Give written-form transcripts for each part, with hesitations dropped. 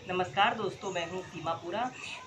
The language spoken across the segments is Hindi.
नमस्कार दोस्तों, मैं हूं सीमापुरा।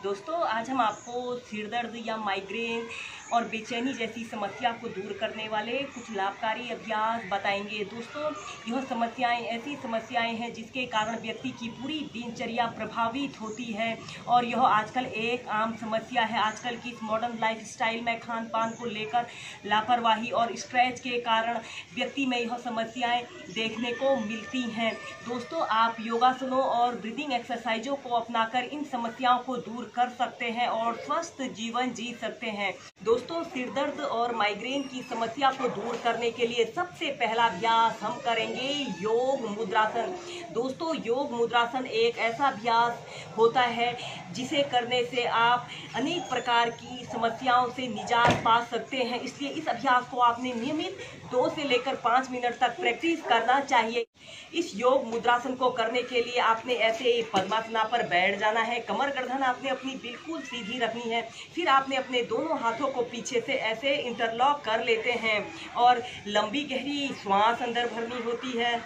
दोस्तों, आज हम आपको सिर दर्द या माइग्रेन और बेचैनी जैसी समस्या को दूर करने वाले कुछ लाभकारी अभ्यास बताएंगे। दोस्तों, यह समस्याएं ऐसी समस्याएं हैं जिसके कारण व्यक्ति की पूरी दिनचर्या प्रभावित होती है और यह आजकल एक आम समस्या है। आजकल की इस मॉडर्न लाइफस्टाइल में खान पान को लेकर लापरवाही और स्ट्रेस के कारण व्यक्ति में यह समस्याएं देखने को मिलती हैं। दोस्तों, आप योगासनों और ब्रीदिंग एक्सरसाइजों को अपनाकर इन समस्याओं को दूर कर सकते हैं और स्वस्थ जीवन जी सकते हैं। दोस्तों, सिर दर्द और माइग्रेन की समस्या को दूर करने के लिए सबसे पहला अभ्यास हम करेंगे योग मुद्रासन। दोस्तों, योग मुद्रासन एक ऐसा अभ्यास होता है जिसे करने से आप अनेक प्रकार की समस्याओं से निजात पा सकते हैं। इसलिए इस अभ्यास को आपने नियमित 2 से लेकर 5 मिनट तक प्रैक्टिस करना चाहिए। इस योग मुद्रासन को करने के लिए आपने ऐसे पद्मासना पर बैठ जाना है। कमर गर्दन आपने अपनी बिल्कुल सीधी रखनी है। फिर आपने अपने दोनों हाथों को पीछे से ऐसे इंटरलॉक कर लेते हैं और लंबी गहरी श्वास अंदर भरनी होती है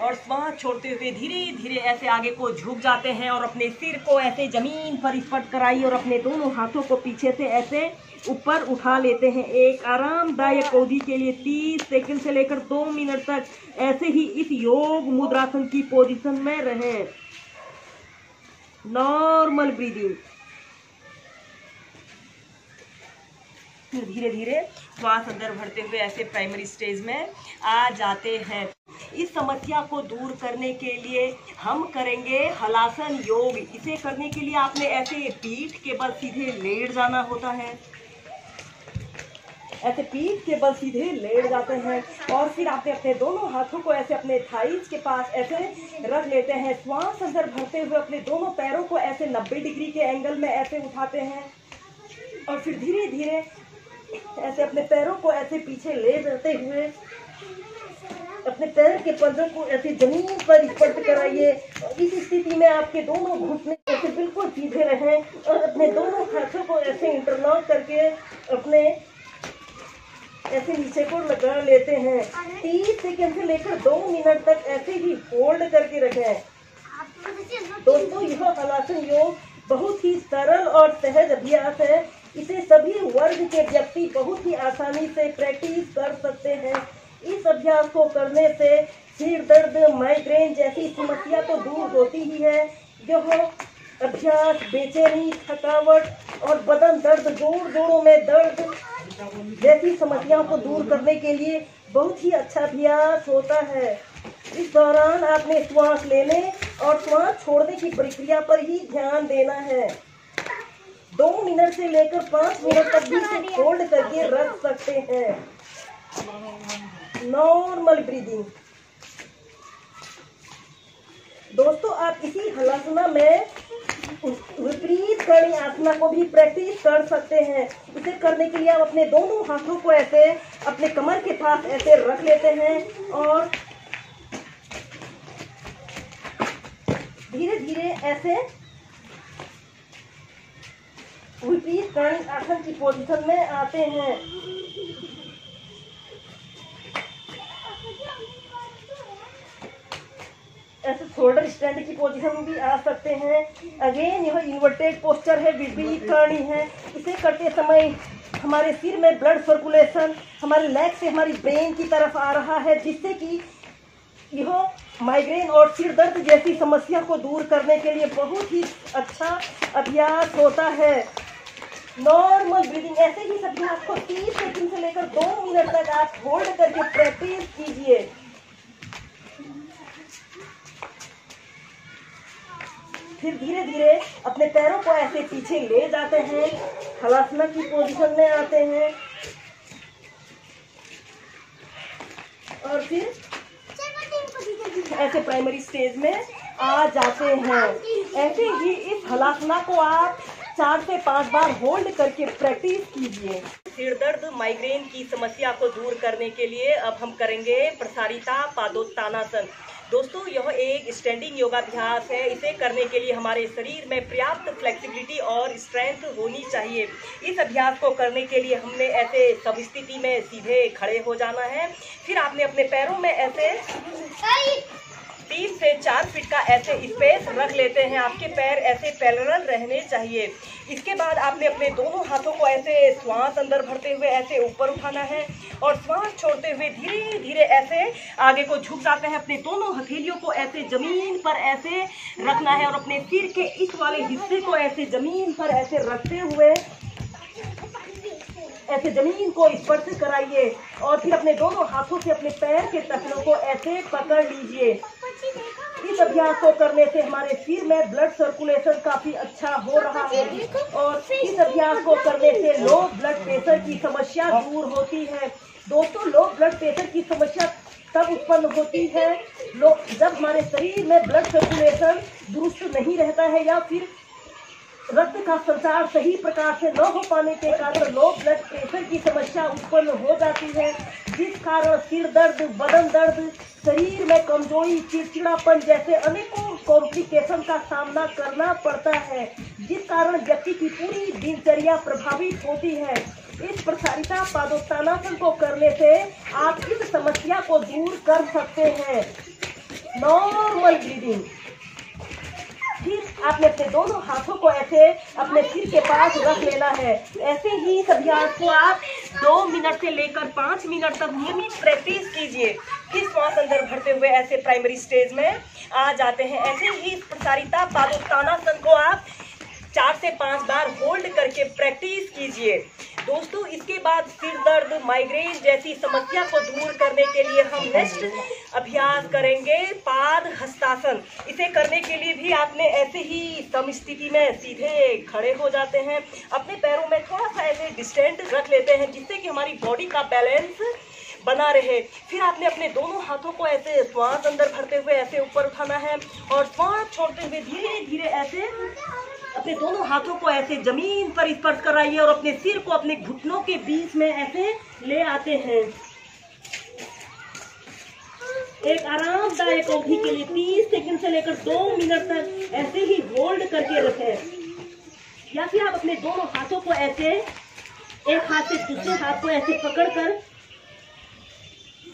और श्वास छोड़ते हुए धीरे धीरे ऐसे आगे को झुक जाते हैं और अपने सिर को ऐसे जमीन पर स्पर्श कराइए और अपने दोनों हाथों को पीछे से ऐसे ऊपर उठा लेते हैं। एक आरामदायक अवधि के लिए 30 सेकंड से लेकर 2 मिनट तक ऐसे ही इस योग मुद्रासन की पोजीशन में रहें। Normal breathing. फिर धीरे धीरे श्वास अंदर भरते हुए ऐसे प्राइमरी स्टेज में आ जाते हैं। इस समस्या को दूर करने के लिए हम करेंगे हलासन योग। इसे करने के लिए आपने ऐसे पीठ के बल सीधे लेट जाना होता है। ऐसे पीठ के बल सीधे लेट जाते हैं और फिर आपने अपने दोनों हाथों को ऐसे अपने थाइस के पास ऐसे रख लेते हैं। श्वास अंदर भरते हुए अपने दोनों पैरों को ऐसे 90 डिग्री के एंगल में ऐसे उठाते हैं और फिर धीरे धीरे ऐसे अपने पैरों को ऐसे पीछे ले जाते हुए अपने पैर के पंजों को ऐसे जमीन पर स्पर्श कराइए। इस स्थिति में आपके दोनों घुटने ऐसे बिल्कुल सीधे रहें और अपने दोनों हाथों को ऐसे इंटरलॉक करके अपने ऐसे नीचे को लगा लेते हैं। 30 सेकंड से लेकर 2 मिनट तक ऐसे ही होल्ड करके रखें। दोस्तों, यह हलासन योग बहुत ही सरल और सहज अभ्यास है। इसे सभी वर्ग के व्यक्ति बहुत ही आसानी से प्रैक्टिस कर सकते हैं। इस अभ्यास को करने से सिर दर्द, माइग्रेन जैसी समस्या तो दूर होती ही है। यह अभ्यास बेचैनी, थकावट और बदन दर्द, जोड़ों में दर्द जैसी समस्याओं को दूर करने के लिए बहुत ही अच्छा अभ्यास होता है। इस दौरान आपने श्वास लेने और श्वास छोड़ने की प्रक्रिया पर ही ध्यान देना है। 2 मिनट से लेकर 5 मिनट तक भी इसे होल्ड करके रख सकते हैं। Normal breathing. दोस्तों, आप इसी हलासना में विपरीत कर्ण आसना को भी प्रैक्टिस कर सकते हैं। इसे करने के लिए आप अपने दोनों हाथों को ऐसे अपने कमर के पास ऐसे रख लेते हैं और धीरे धीरे ऐसे विपरीत कर्ण आसन की पोजीशन में आते हैं। ऐसे शोल्डर स्टैंड की पोजीशन में भी आ सकते हैं। अगेन यह इन्वर्टेड पोस्चर है, विपरीत करनी है। इसे करते समय हमारे सिर में ब्लड सर्कुलेशन हमारे लेग से हमारी ब्रेन की तरफ आ रहा है, जिससे कि यह माइग्रेन और सिर दर्द जैसी समस्या को दूर करने के लिए बहुत ही अच्छा अभ्यास होता है। Normal breathing. ऐसे ही इस अभ्यास को 30 सेकंड से लेकर 2 मिनट तक आप होल्ड करके प्रैक्टिस कीजिए। फिर धीरे धीरे अपने पैरों को ऐसे पीछे ले जाते हैं, हलासना की पोजीशन में आते हैं और फिर ऐसे प्राइमरी स्टेज में आ जाते हैं। ऐसे ही इस हलासना को आप 4 से 5 बार होल्ड करके प्रैक्टिस कीजिए। सिर दर्द, माइग्रेन की समस्या को दूर करने के लिए अब हम करेंगे प्रसारिता पादोत्तानासन। दोस्तों, यह एक स्टैंडिंग योगाभ्यास है। इसे करने के लिए हमारे शरीर में पर्याप्त फ्लेक्सिबिलिटी और स्ट्रेंथ होनी चाहिए। इस अभ्यास को करने के लिए हमने ऐसे सब स्थिति में सीधे खड़े हो जाना है। फिर आपने अपने पैरों में ऐसे 3 से 4 फीट का ऐसे स्पेस रख लेते हैं। आपके पैर ऐसे पैरेलल रहने चाहिए। इसके बाद आपने अपने दोनों हाथों को ऐसे श्वास अंदर भरते हुए ऐसे ऊपर उठाना है और श्वास छोड़ते हुए धीरे धीरे ऐसे आगे को झुक जाते हैं। अपने दोनों हथेलियों को ऐसे जमीन पर ऐसे रखना है और अपने सिर के इस वाले हिस्से को ऐसे जमीन पर ऐसे रखते हुए ऐसे जमीन को स्पर्श कराइए और फिर अपने दोनों हाथों से अपने पैर के टखनों को ऐसे पकड़ लीजिए। इस अभ्यास को करने से हमारे सिर में ब्लड सर्कुलेशन काफी अच्छा हो रहा है और इस अभ्यास को करने से लो ब्लड प्रेशर की समस्या दूर होती है। दोस्तों, लो ब्लड प्रेशर की समस्या तब उत्पन्न होती है जब हमारे शरीर में ब्लड सर्कुलेशन दुरुस्त नहीं रहता है या फिर रक्त का संचार सही प्रकार से न हो पाने के कारण लो ब्लड प्रेशर की समस्या उत्पन्न हो जाती है, जिस कारण सिर दर्द, बदन दर्द, शरीर में कमजोरी, चिड़चिड़ापन जैसे अनेकों कॉम्प्लिकेशन का सामना करना पड़ता है, जिस कारण व्यक्ति की पूरी दिनचर्या प्रभावित होती है। इस प्रसारिता पादोत्तानासन को करने से आप इस समस्या को दूर कर सकते हैं। Normal breathing. फिर आपने अपने दोनों हाथों को ऐसे अपने सिर के पास रख लेना है। ऐसे ही इस अभ्यास को आप 2 मिनट से लेकर 5 मिनट तक नियमित प्रैक्टिस कीजिए। फिर श्वास अंदर भरते हुए ऐसे प्राइमरी स्टेज में आ जाते हैं। ऐसे ही इस प्रसारिता पादोत्तानासन को आप 4 से 5 बार होल्ड करके प्रैक्टिस कीजिए। दोस्तों, इसके बाद सिर दर्द, माइग्रेन जैसी समस्या को दूर करने के लिए हम नेक्स्ट अभ्यास करेंगे पाद हस्तासन। इसे करने के लिए भी आपने ऐसे ही सम स्थिति में सीधे खड़े हो जाते हैं। अपने पैरों में थोड़ा सा ऐसे डिस्टेंट रख लेते हैं जिससे कि हमारी बॉडी का बैलेंस बना रहे। फिर आपने अपने दोनों हाथों को ऐसे श्वास अंदर भरते हुए ऐसे ऊपर उठाना है और श्वास छोड़ते हुए धीरे धीरे ऐसे अपने दोनों हाथों को ऐसे जमीन पर स्पर्श कराइए और अपने सिर को अपने घुटनों के बीच में ऐसे ले आते हैं। एक आरामदायक अवधि के लिए 30 सेकंड से लेकर 2 मिनट तक ऐसे ही होल्ड करके रखें। या फिर आप अपने दोनों हाथों को ऐसे एक हाथ से दूसरे हाथ को ऐसे पकड़कर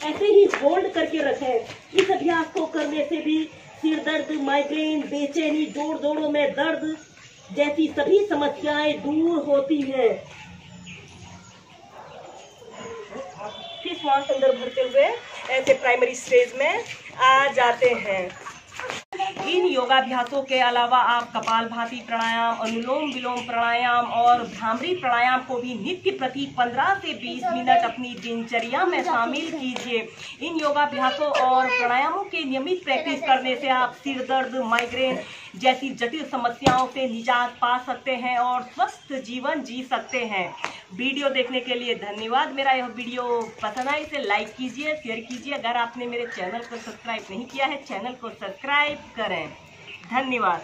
ऐसे ही होल्ड करके रखें। इस अभ्यास को करने से भी सिर दर्द, माइग्रेन, बेचैनी, जोड़ों में दर्द जैसी सभी समस्याएं दूर होती हैं। फिर श्वास अंदर भरते हुए ऐसे प्राइमरी स्टेज में आ जाते हैं। इन योगाभ्यासों के अलावा आप कपालभाति प्राणायाम, अनुलोम विलोम प्राणायाम और भ्रामरी प्राणायाम को भी नित्य प्रति 15 से 20 मिनट अपनी दिनचर्या में शामिल कीजिए। इन योगाभ्यासों और प्राणायामों के नियमित प्रैक्टिस करने से आप सिर दर्द, माइग्रेन जैसी जटिल समस्याओं से निजात पा सकते हैं और स्वस्थ जीवन जी सकते हैं। वीडियो देखने के लिए धन्यवाद। मेरा यह वीडियो पसंद आए इसे लाइक कीजिए, शेयर कीजिए। अगर आपने मेरे चैनल को सब्सक्राइब नहीं किया है, चैनल को सब्सक्राइब करें। धन्यवाद।